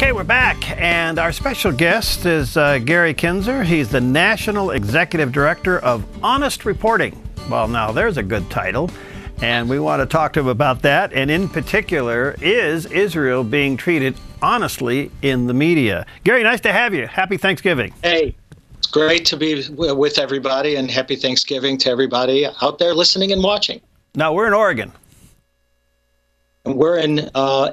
Okay, we're back, and our special guest is Gary Kenzer. He's the National Executive Director of Honest Reporting. Well, now there's a good title, and we want to talk to him about that, and in particular, is Israel being treated honestly in the media? Gary, nice to have you. Happy Thanksgiving. Hey, it's great to be with everybody, and happy Thanksgiving to everybody out there listening and watching. Now, we're in Oregon. And we're in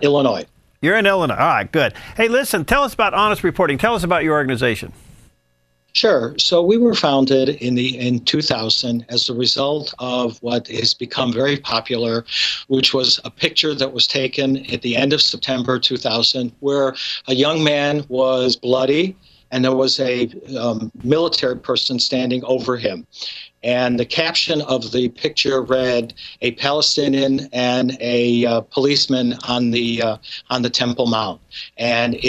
Illinois. You're in Illinois. All right, good. Hey, listen, tell us about Honest Reporting. Tell us about your organization. Sure. So we were founded in 2000 as a result of what has become very popular, which was a picture that was taken at the end of September 2000, where a young man was bloody and there was a military person standing over him. And the caption of the picture read, "A Palestinian and a policeman on the Temple Mount." And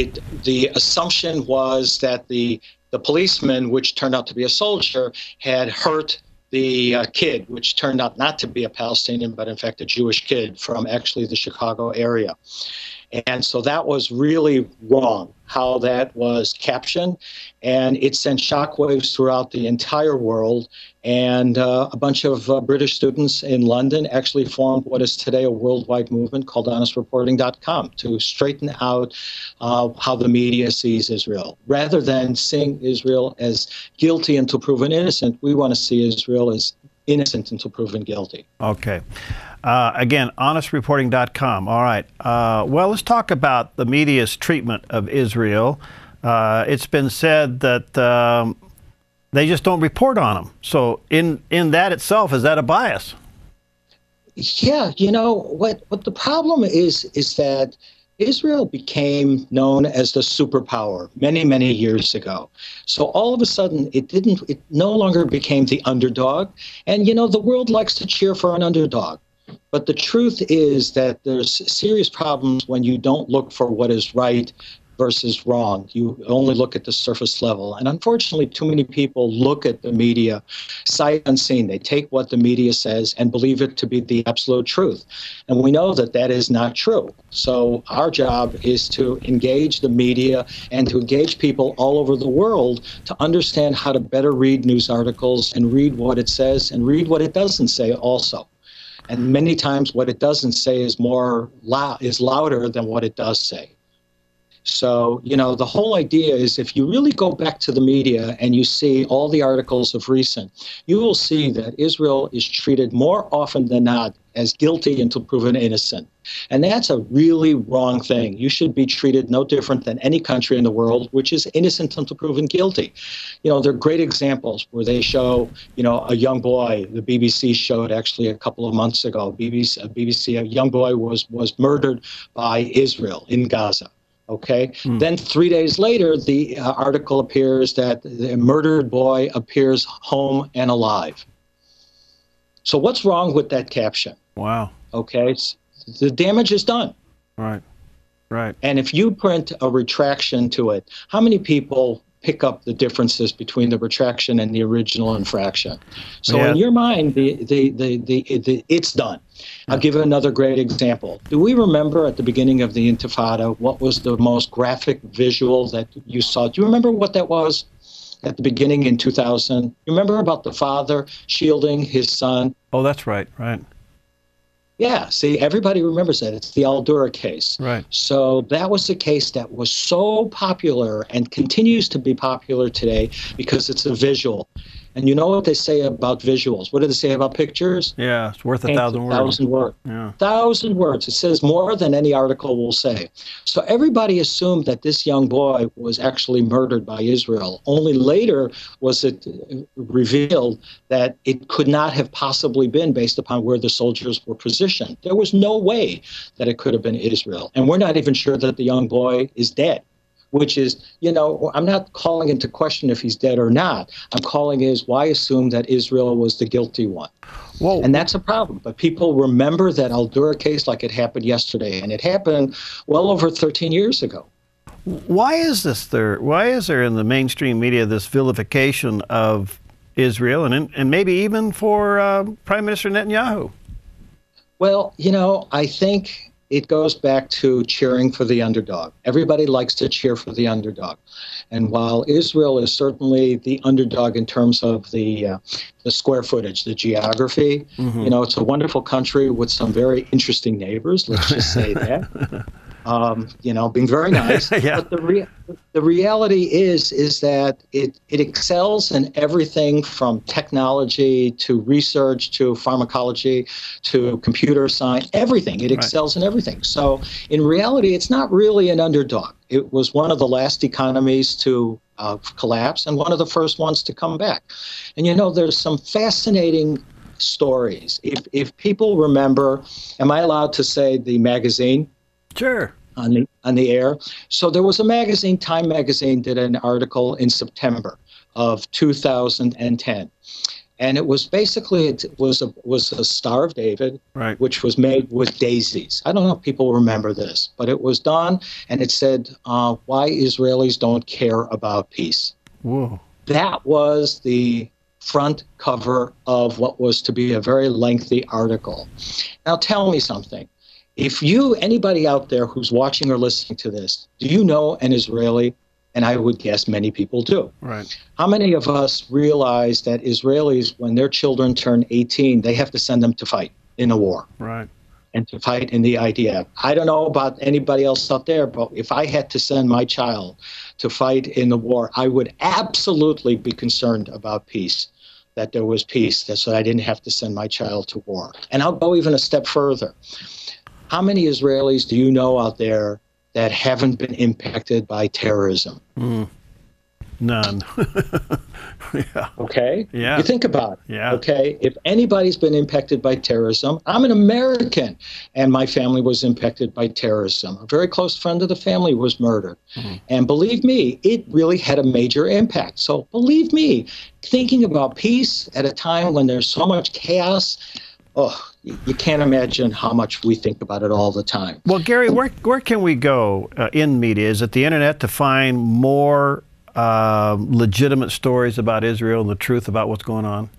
the assumption was that the policeman, which turned out to be a soldier, had hurt the kid, which turned out not to be a Palestinian, but in fact a Jewish kid from actually the Chicago area. And so that was really wrong, how that was captioned. And it sent shockwaves throughout the entire world. And a bunch of British students in London actually formed what is today a worldwide movement called honestreporting.com to straighten out how the media sees Israel. Rather than seeing Israel as guilty until proven innocent, we want to see Israel as innocent until proven guilty. Okay. Again, honestreporting.com. All right. Well, let's talk about the media's treatment of Israel. It's been said that they just don't report on them. So in that itself, is that a bias? Yeah, you know, what the problem is that Israel became known as the superpower many, many years ago. So all of a sudden, it no longer became the underdog. And, you know, the world likes to cheer for an underdog. But the truth is that there's serious problems when you don't look for what is right versus wrong. You only look at the surface level. And unfortunately, too many people look at the media sight unseen. They take what the media says and believe it to be the absolute truth. And we know that that is not true. So our job is to engage the media and to engage people all over the world to understand how to better read news articles and read what it says and read what it doesn't say also. And many times what it doesn't say is louder than what it does say. So, you know, the whole idea is if you really go back to the media and you see all the articles of recent, you will see that Israel is treated more often than not as guilty until proven innocent. And that's a really wrong thing. You should be treated no different than any country in the world, which is innocent until proven guilty. You know, there are great examples where they show, you know, a young boy. The BBC showed actually a couple of months ago, a young boy was murdered by Israel in Gaza. Okay. Then 3 days later, the article appears that the murdered boy appears home and alive. So what's wrong with that caption? Wow. Okay. The damage is done. Right. Right. And if you print a retraction to it, how many people pick up the differences between the retraction and the original infraction? So in your mind, it's done. I'll give another great example. Do we remember at the beginning of the Intifada what was the most graphic visual that you saw? Do you remember what that was at the beginning in 2000? You remember about the father shielding his son? Oh, that's right. Right. Yeah, see, everybody remembers that. It's the Al-Dura case. Right. So that was a case that was so popular and continues to be popular today because it's a visual. And you know what they say about visuals? What do they say about pictures? Yeah, it's worth 1,000 words. 1,000 words. Yeah. 1,000 words. It says more than any article will say. So everybody assumed that this young boy was actually murdered by Israel. Only later was it revealed that it could not have possibly been based upon where the soldiers were positioned. There was no way that it could have been Israel. And we're not even sure that the young boy is dead. Which is, you know, I'm not calling into question if he's dead or not. I'm calling is why assume that Israel was the guilty one? Whoa. And that's a problem. But people remember that Al-Dura case like it happened yesterday, and it happened well over 13 years ago. Why is there in the mainstream media this vilification of Israel and maybe even for Prime Minister Netanyahu? Well, you know, I think it goes back to cheering for the underdog. Everybody likes to cheer for the underdog. And while Israel is certainly the underdog in terms of the square footage, the geography, it's a wonderful country with some very interesting neighbors, let's just say that. Being very nice. Yeah. But the reality is that it excels in everything from technology to research to pharmacology to computer science, everything. It excels in everything. So in reality, it's not really an underdog. It was one of the last economies to collapse and one of the first ones to come back. And there's some fascinating stories. If people remember, am I allowed to say the magazine? Sure. On the air. So there was a magazine, Time magazine, did an article in September of 2010. And it was basically, it was a Star of David, which was made with daisies. I don't know if people remember this, but it was done, and it said, why Israelis don't care about peace. Whoa. That was the front cover of what was to be a very lengthy article. Now tell me something. If anybody out there who's watching or listening to this, do you know an Israeli? And I would guess many people do. Right. How many of us realize that Israelis, when their children turn 18, they have to send them to fight in a war? Right. And to fight in the IDF. I don't know about anybody else out there, but if I had to send my child to fight in the war, I would absolutely be concerned about peace, that there was peace, so I didn't have to send my child to war. And I'll go even a step further. How many Israelis do you know out there that haven't been impacted by terrorism? None. Yeah. Okay? Yeah. You think about it. Yeah. Okay? If anybody's been impacted by terrorism, I'm an American, and my family was impacted by terrorism. A very close friend of the family was murdered. And believe me, it really had a major impact. So believe me, thinking about peace at a time when there's so much chaos, you can't imagine how much we think about it all the time. Well, Gary, where can we go in media? Is it the internet to find more legitimate stories about Israel and the truth about what's going on?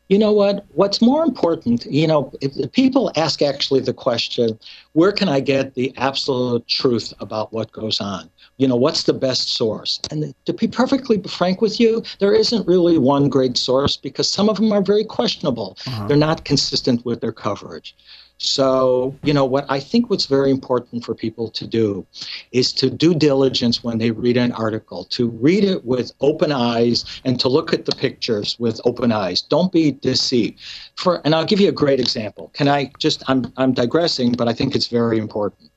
You know what? What's more important, if the people ask actually the question, where can I get the absolute truth about what goes on? What's the best source? And to be perfectly frank with you, there isn't really one great source because some of them are very questionable. They're not consistent with their coverage. So, what's very important for people to do is to do diligence when they read an article, to read it with open eyes and to look at the pictures with open eyes. Don't be deceived. And I'll give you a great example. I'm digressing, but I think it's very important.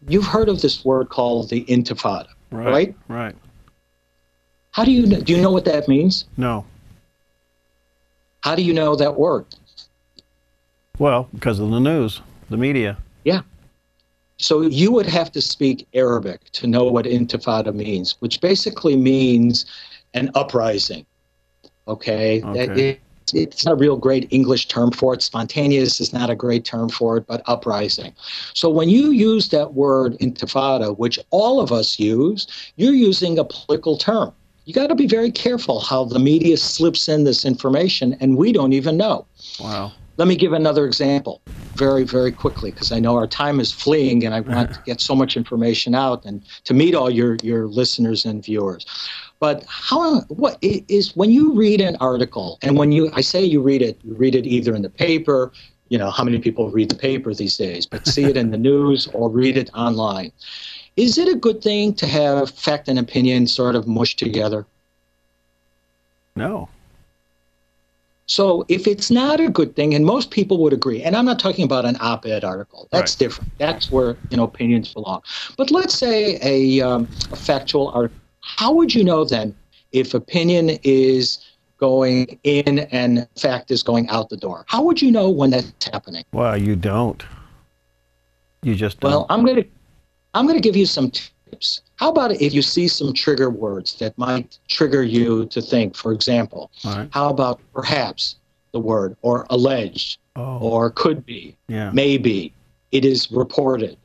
You've heard of this word called the Intifada, right? Right. How do you know what that means? No. How do you know that word? Well, because of the news, the media. Yeah. So you would have to speak Arabic to know what Intifada means, which basically means an uprising. Okay. It's not a real great English term for it. Spontaneous is not a great term for it, but uprising. So when you use that word Intifada, which all of us use, you're using a political term. You got to be very careful how the media slips in this information, and we don't even know. Wow. Let me give another example very, very quickly, because I know our time is fleeing and I want to get so much information out and to meet all your listeners and viewers. But what is when you read an article, and I say you read it either in the paper, how many people read the paper these days, but see it in the news or read it online. Is it a good thing to have fact and opinion sort of mushed together? No. So if it's not a good thing, and most people would agree, and I'm not talking about an op-ed article. That's different. That's where opinions belong. But let's say a factual article. How would you know then if opinion is going in and fact is going out the door? How would you know when that's happening? Well, you don't. You just don't. Well, I'm going to give you some tips. How about if you see some trigger words that might trigger you to think, for example, how about perhaps the word, or alleged, or could be, maybe, it is reported.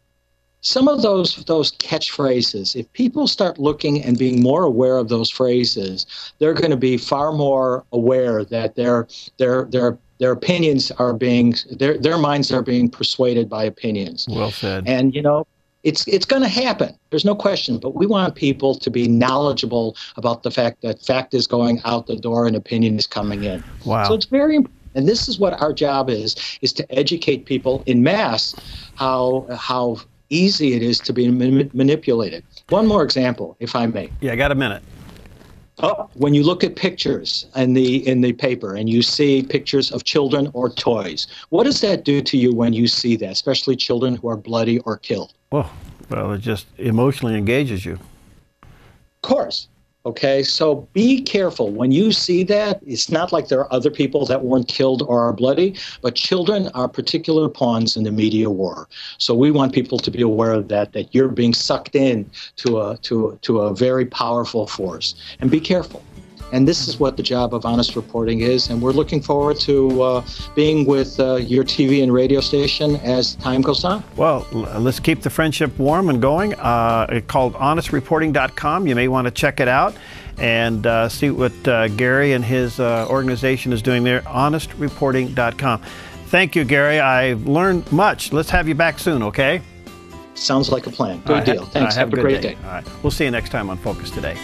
Some of those catchphrases, if people start looking and being more aware of those phrases, they're going to be far more aware that they're Their opinions are being, their minds are being persuaded by opinions. Well said. And, you know, it's going to happen. There's no question. But we want people to be knowledgeable about the fact that fact is going out the door and opinion is coming in. Wow. So it's very important. And this is what our job is to educate people in mass how easy it is to be manipulated. One more example, if I may. Yeah, I got a minute. Oh, when you look at pictures in the paper and you see pictures of children or toys, what does that do to you when you see that, especially children who are bloody or killed? Well, it just emotionally engages you. Of course. Okay, so be careful. When you see that, it's not like there are other people that weren't killed or are bloody, but children are particular pawns in the media war. So we want people to be aware of that you're being sucked in to a very powerful force. And be careful. And this is what the job of honest reporting is. And we're looking forward to being with your TV and radio station as time goes on. Well, let's keep the friendship warm and going. It's called honestreporting.com. You may want to check it out and see what Gary and his organization is doing there, honestreporting.com. Thank you, Gary. I've learned much. Let's have you back soon, okay? Sounds like a plan. Good deal. Thanks. Have a great day. All right. We'll see you next time on Focus Today.